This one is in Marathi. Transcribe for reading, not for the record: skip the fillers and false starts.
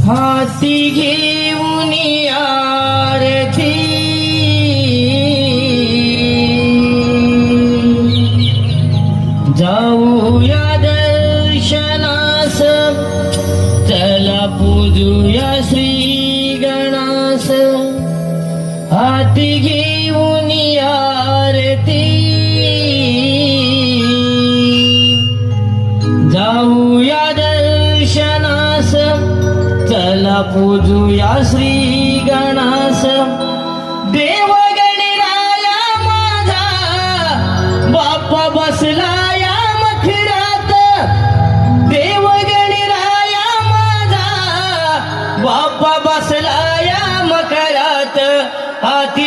हाती घेऊन आरती जाऊया दर्शनास, चला पूजूया श्री गणास. हाती घेऊन आरती जाऊया दर्शनास, चला पूजूया श्री गणास. देव गणराया माझा बाप्पा बसला या मखरात. देव गणराया माझा बाप्पा बसला या मखरात. हाती